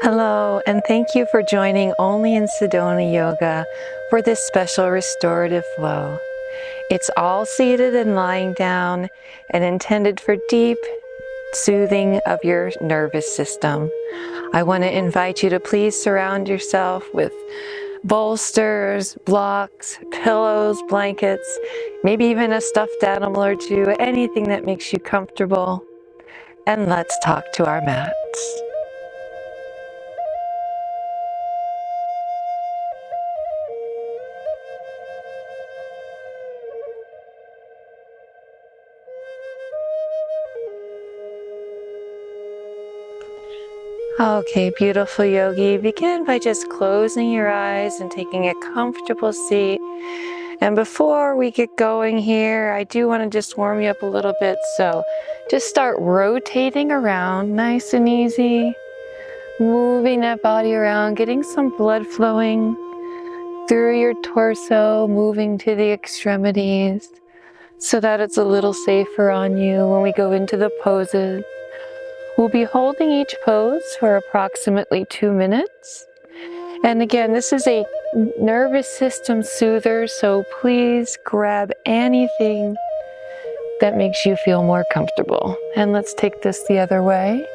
Hello, and thank you for joining only in Sedona Yoga for this special restorative flow. It's all seated and lying down and intended for deep soothing of your nervous system. I want to invite you to please surround yourself with bolsters, blocks, pillows, blankets, maybe even a stuffed animal or two, anything that makes you comfortable. And let's talk to our mats. Okay, beautiful yogi, begin by just closing your eyes and taking a comfortable seat. And before we get going here, I do want to just warm you up a little bit. So just start rotating around nice and easy, moving that body around, getting some blood flowing through your torso, moving to the extremities so that it's a little safer on you when we go into the poses. We'll be holding each pose for approximately 2 minutes. And again, this is a nervous system soother, so please grab anything that makes you feel more comfortable. And let's take this the other way.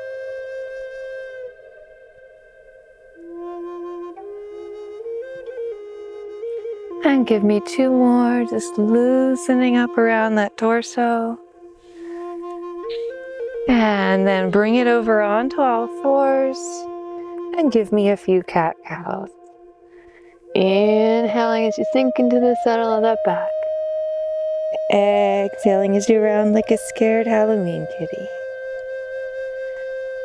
And give me 2 more, just loosening up around that torso. And then bring it over onto all fours and give me a few cat-cows. Inhaling as you sink into the saddle of that back. Exhaling as you round like a scared Halloween kitty.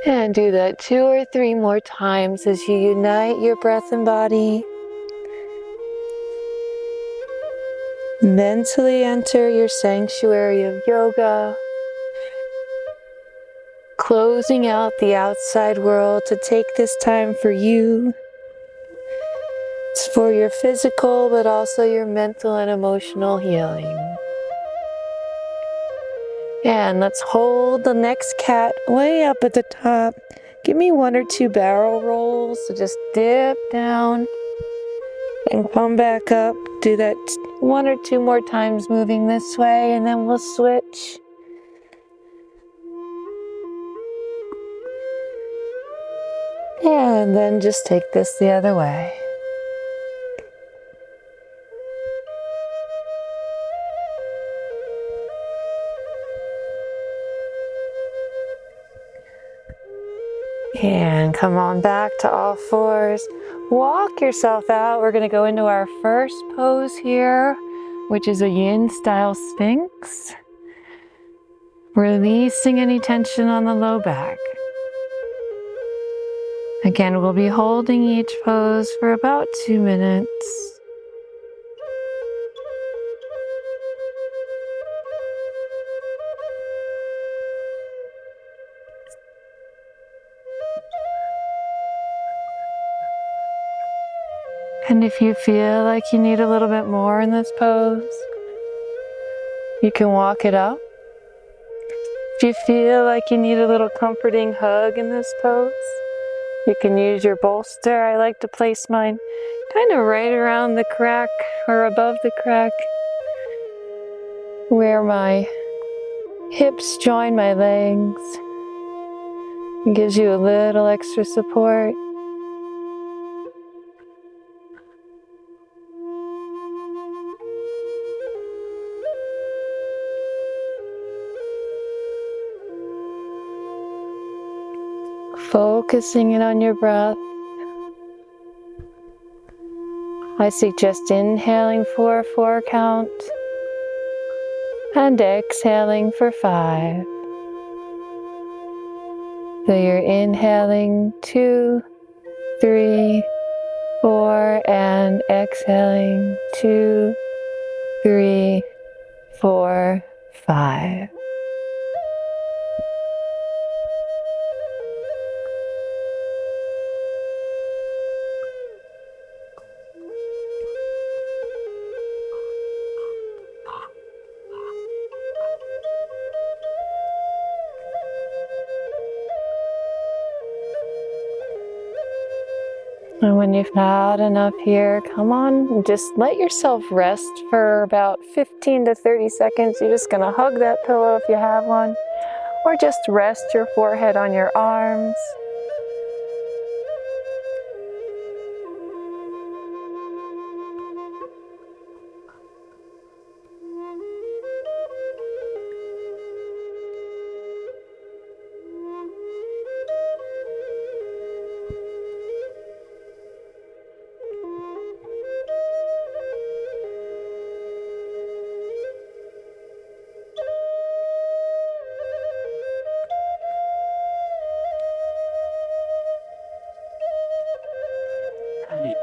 And do that 2 or 3 more times as you unite your breath and body. Mentally enter your sanctuary of yoga. Closing out the outside world to take this time for you. It's for your physical, but also your mental and emotional healing. And let's hold the next cat way up at the top. Give me 1 or 2 barrel rolls. So just dip down and come back up. Do that 1 or 2 more times moving this way, and then we'll switch. And then just take this the other way. And come on back to all fours. Walk yourself out. We're going to go into our first pose here, which is a yin style sphinx. Releasing any tension on the low back. Again, we'll be holding each pose for about 2 minutes. And if you feel like you need a little bit more in this pose, you can walk it up. If you feel like you need a little comforting hug in this pose, you can use your bolster. I like to place mine kind of right around the crack or above the crack where my hips join my legs. It gives you a little extra support. Focusing in on your breath. I suggest inhaling for a 4 count and exhaling for 5. So you're inhaling 2, 3, 4, and exhaling 2, 3, 4, 5. And when you've had enough here, come on, and just let yourself rest for about 15 to 30 seconds. You're just gonna hug that pillow if you have one, or just rest your forehead on your arms.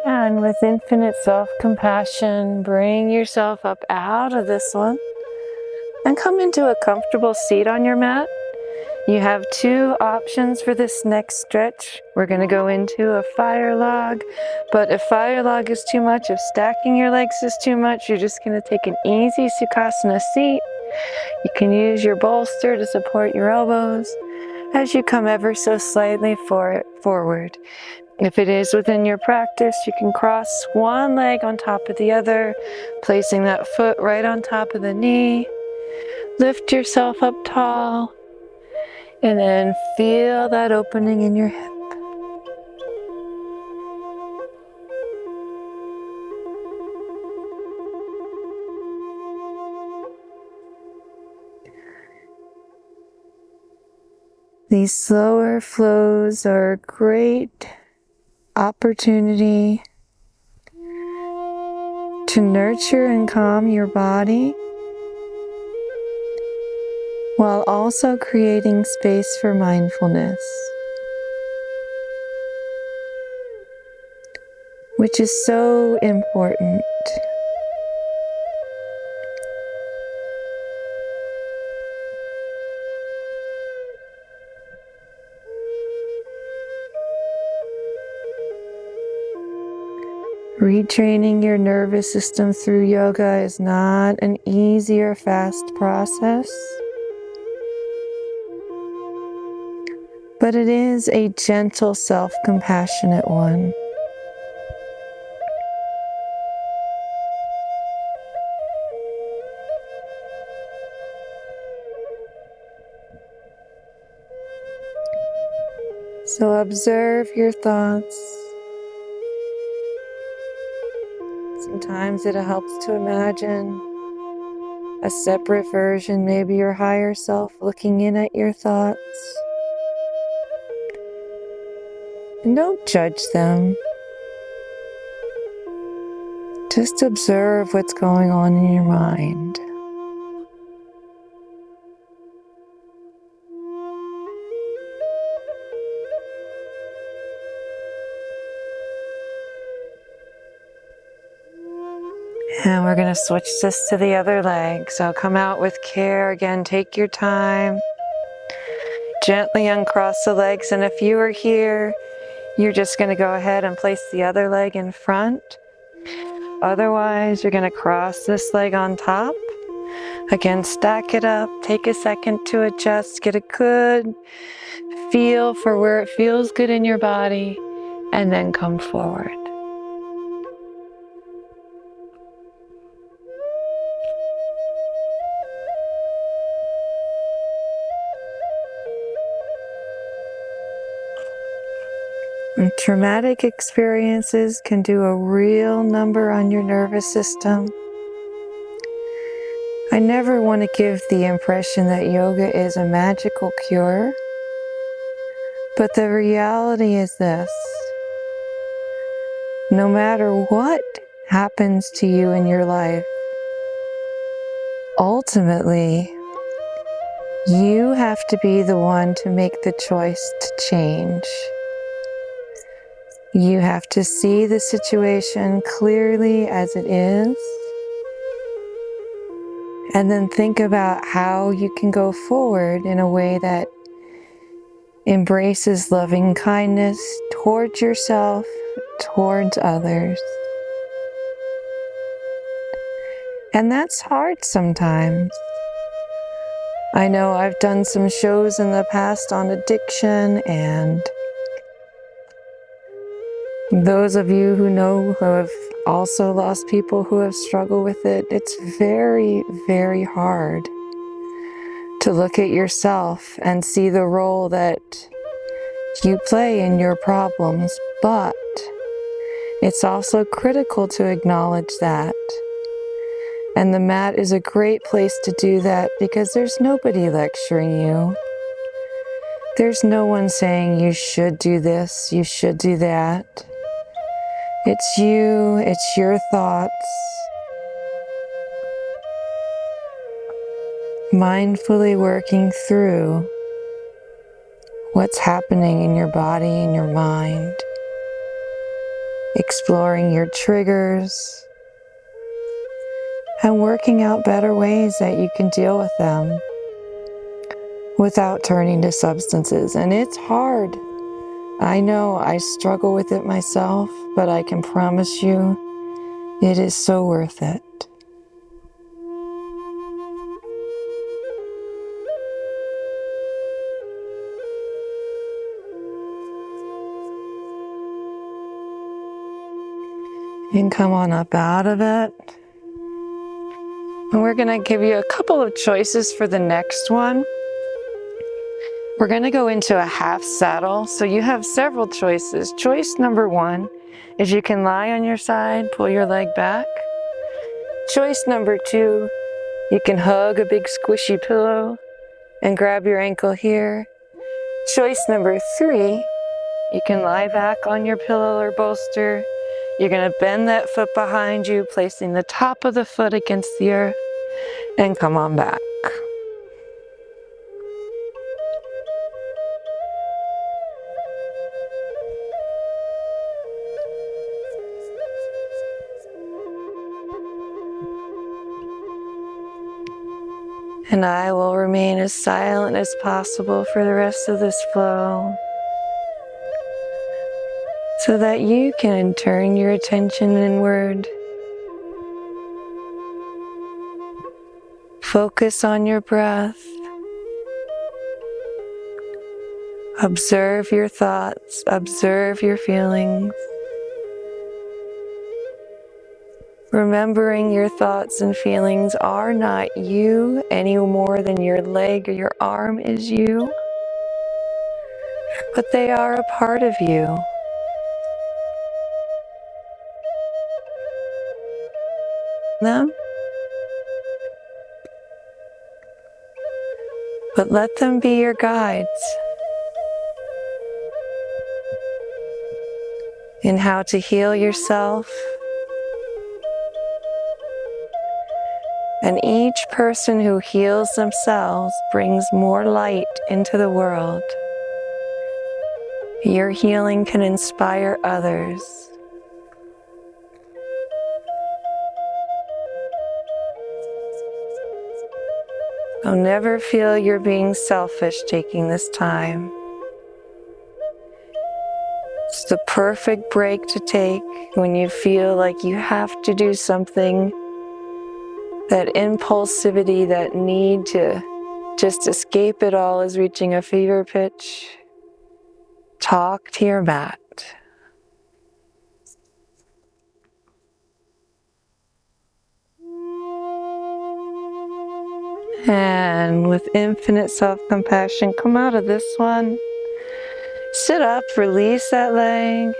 And with infinite self-compassion, bring yourself up out of this one and come into a comfortable seat on your mat. You have two options for this next stretch. We're going to go into a fire log, but if fire log is too much, if stacking your legs is too much, you're just going to take an easy Sukhasana seat. You can use your bolster to support your elbows as you come ever so slightly forward. If it is within your practice, you can cross one leg on top of the other, placing that foot right on top of the knee. Lift yourself up tall, and then feel that opening in your hip. These slower flows are a great opportunity to nurture and calm your body while also creating space for mindfulness, which is so important. Retraining your nervous system through yoga is not an easy or fast process, but it is a gentle, self-compassionate one. So observe your thoughts. Sometimes it helps to imagine a separate version, maybe your higher self looking in at your thoughts. And don't judge them. Just observe what's going on in your mind. And we're going to switch this to the other leg. So come out with care. Again, take your time. Gently uncross the legs. And if you are here, you're just going to go ahead and place the other leg in front. Otherwise, you're going to cross this leg on top. Again, stack it up. Take a second to adjust. Get a good feel for where it feels good in your body. And then come forward. And traumatic experiences can do a real number on your nervous system. I never want to give the impression that yoga is a magical cure, but the reality is this: no matter what happens to you in your life, ultimately, you have to be the one to make the choice to change. You have to see the situation clearly as it is, and then think about how you can go forward in a way that embraces loving kindness towards yourself, towards others. And that's hard sometimes. I know I've done some shows in the past on addiction, and Those of you who know who have also lost people who have struggled with it, it's very, very hard to look at yourself and see the role that you play in your problems, but it's also critical to acknowledge that. And the mat is a great place to do that because there's nobody lecturing you. There's no one saying you should do this, you should do that. It's you, it's your thoughts. Mindfully working through what's happening in your body and your mind. Exploring your triggers and working out better ways that you can deal with them without turning to substances. And it's hard. I know I struggle with it myself, but I can promise you it is so worth it. And come on up out of it. And we're going to give you a couple of choices for the next one. We're going to go into a half saddle. So you have several choices. Choice number one is you can lie on your side, pull your leg back. Choice number two, you can hug a big squishy pillow and grab your ankle here. Choice number three, you can lie back on your pillow or bolster. You're going to bend that foot behind you, placing the top of the foot against the earth, and come on back. And I will remain as silent as possible for the rest of this flow so that you can turn your attention inward. Focus on your breath. Observe your thoughts, observe your feelings. Remembering your thoughts and feelings are not you any more than your leg or your arm is you, but they are a part of you. But let them be your guides in how to heal yourself. And each person who heals themselves brings more light into the world. Your healing can inspire others. So never feel you're being selfish taking this time. It's the perfect break to take when you feel like you have to do something. That impulsivity, that need to just escape it all is reaching a fever pitch. Talk to your mat. And with infinite self-compassion, come out of this one. Sit up, release that leg.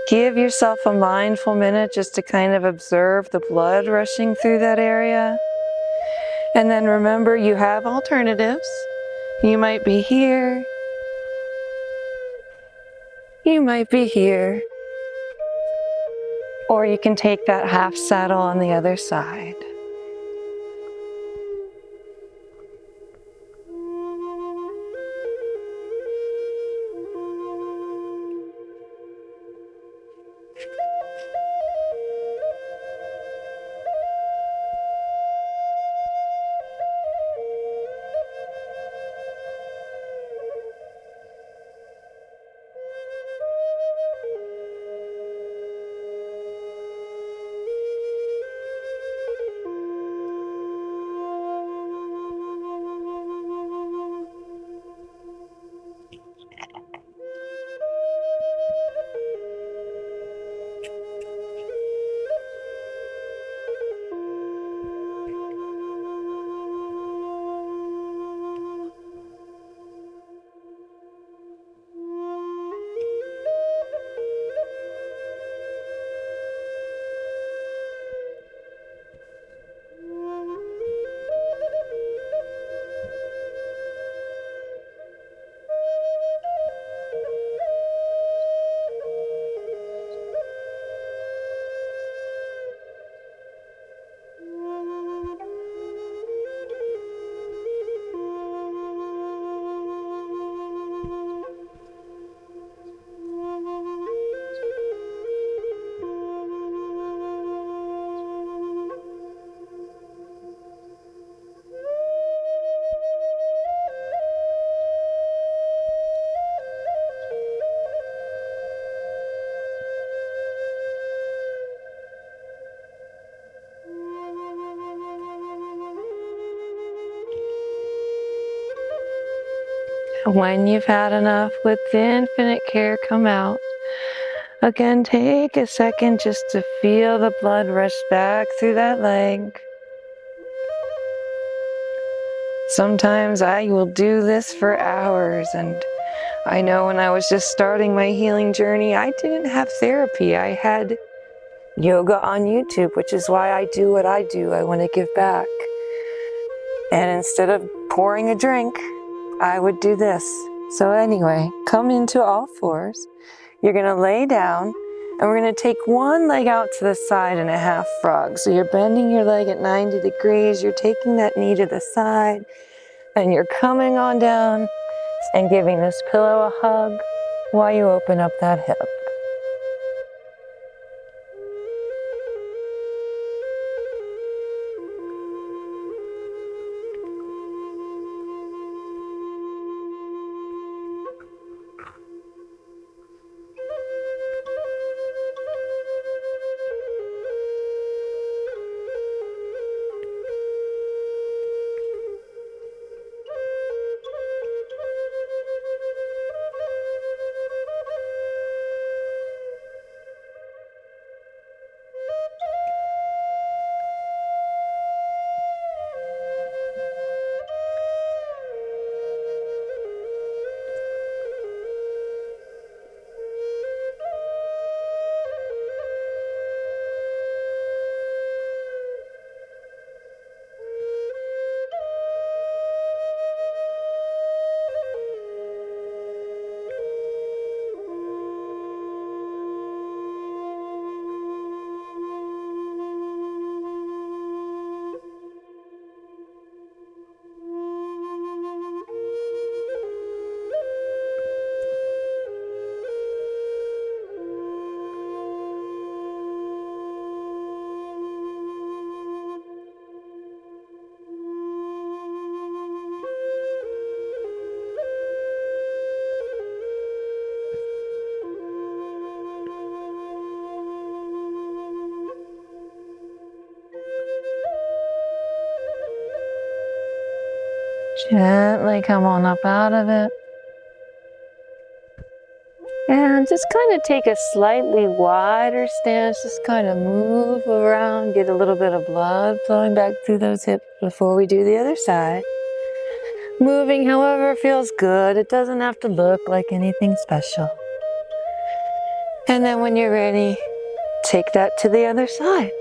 Give yourself a mindful minute just to kind of observe the blood rushing through that area. And then remember, you have alternatives. You might be here. You might be here. Or you can take that half saddle on the other side. When you've had enough, with infinite care, come out. Again, take a second just to feel the blood rush back through that leg. Sometimes I will do this for hours, and I know when I was just starting my healing journey, I didn't have therapy. I had yoga on YouTube, which is why I do what I do. I want to give back. And instead of pouring a drink, I would do this. So anyway, come into all fours. You're going to lay down, and we're going to take one leg out to the side in a half frog. So you're bending your leg at 90 degrees. You're taking that knee to the side, and you're coming on down and giving this pillow a hug while you open up that hip. Gently come on up out of it. And just kind of take a slightly wider stance. Just kind of move around, get a little bit of blood flowing back through those hips before we do the other side. Moving however feels good. It doesn't have to look like anything special. And then when you're ready, take that to the other side.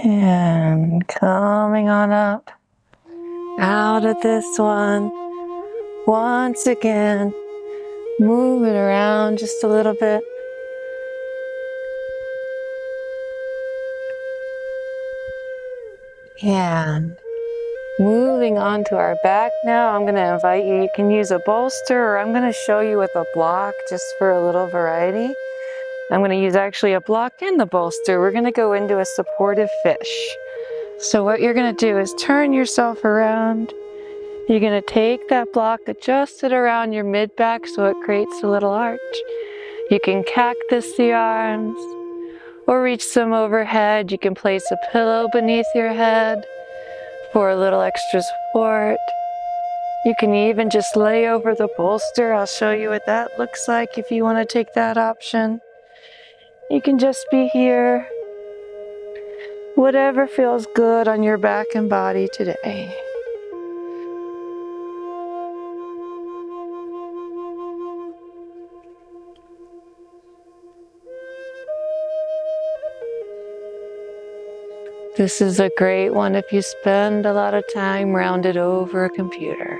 And coming on up out of this one. Once again, move it around just a little bit. And Moving on to our back now, I'm going to invite you, you can use a bolster, or I'm going to show you with a block just for a little variety. I'm going to use actually a block and the bolster. We're going to go into a supportive fish. So what you're going to do is turn yourself around. You're going to take that block, adjust it around your mid-back so it creates a little arch. You can cactus the arms or reach them overhead. You can place a pillow beneath your head for a little extra support. You can even just lay over the bolster. I'll show you what that looks like if you want to take that option. You can just be here. Whatever feels good on your back and body today. This is a great one if you spend a lot of time rounded over a computer.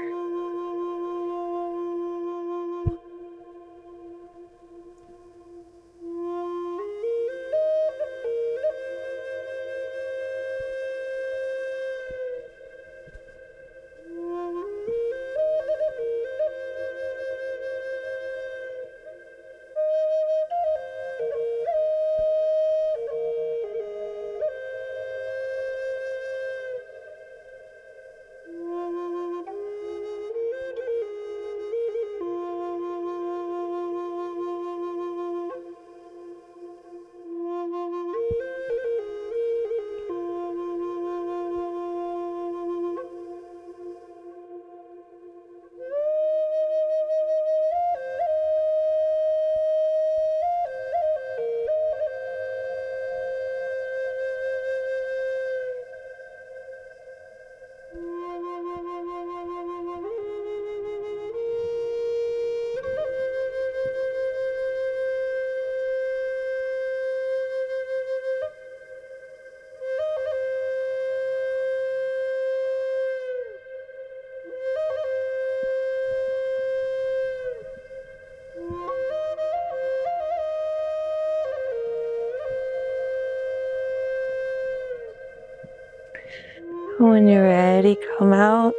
When you're ready, come out.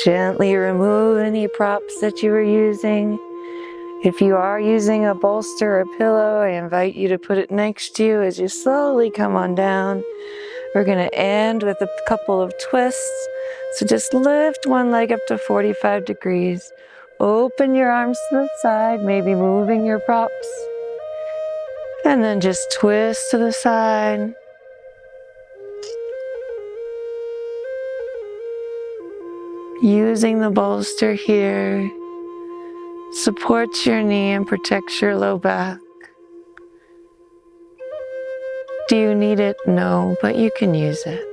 Gently remove any props that you were using. If you are using a bolster or pillow, I invite you to put it next to you as you slowly come on down. We're going to end with a couple of twists. So just lift one leg up to 45 degrees. Open your arms to the side, maybe moving your props. And then just twist to the side. Using the bolster here supports your knee and protects your low back. Do you need it? No, but you can use it.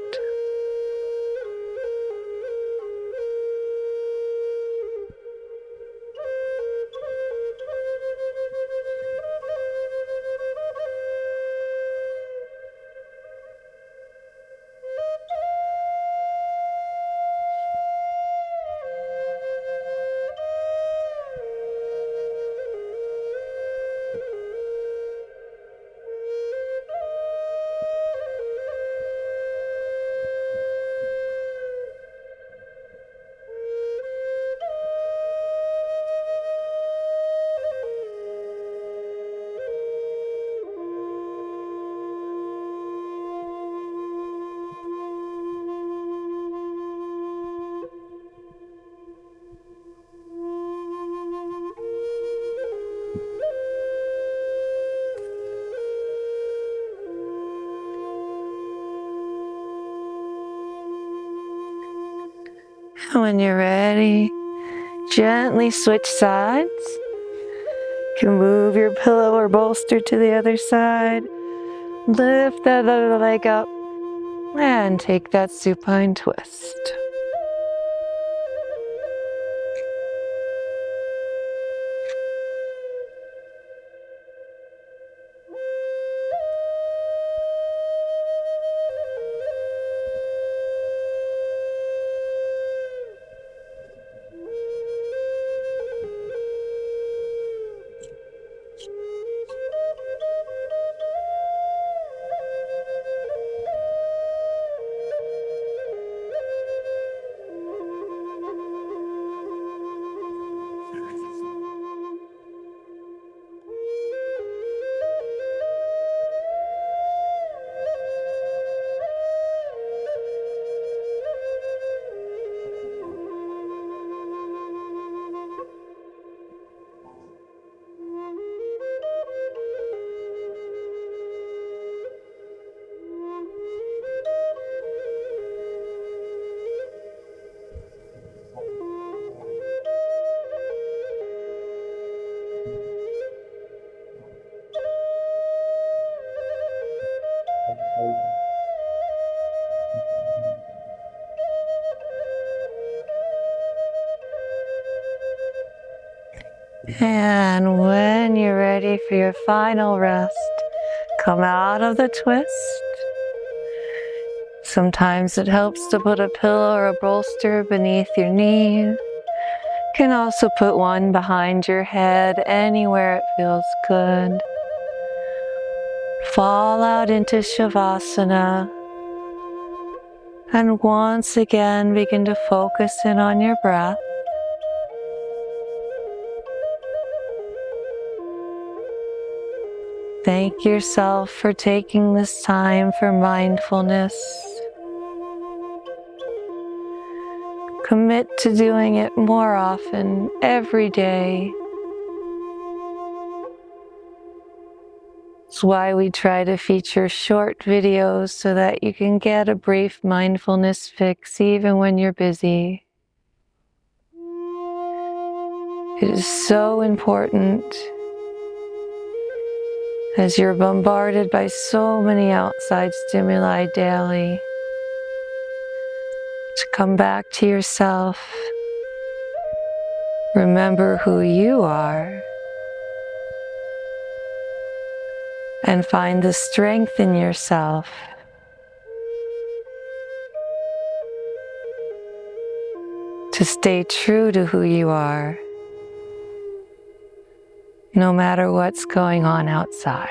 When you're ready, gently switch sides. You can move your pillow or bolster to the other side. Lift that other leg up and take that supine twist. And when you're ready for your final rest, come out of the twist. Sometimes it helps to put a pillow or a bolster beneath your knees. You can also put one behind your head, anywhere it feels good. Fall out into Shavasana. And once again, begin to focus in on your breath. Thank yourself for taking this time for mindfulness. Commit to doing it more often, every day. It's why we try to feature short videos so that you can get a brief mindfulness fix even when you're busy. It is so important, as you're bombarded by so many outside stimuli daily, to come back to yourself. Remember who you are, and find the strength in yourself to stay true to who you are, no matter what's going on outside.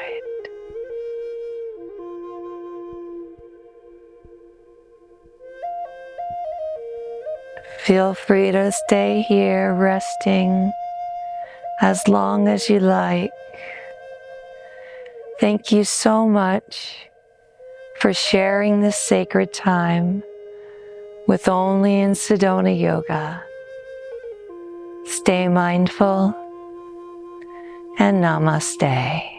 Feel free to stay here resting as long as you like. Thank you so much for sharing this sacred time with Only in Sedona Yoga. Stay mindful and namaste.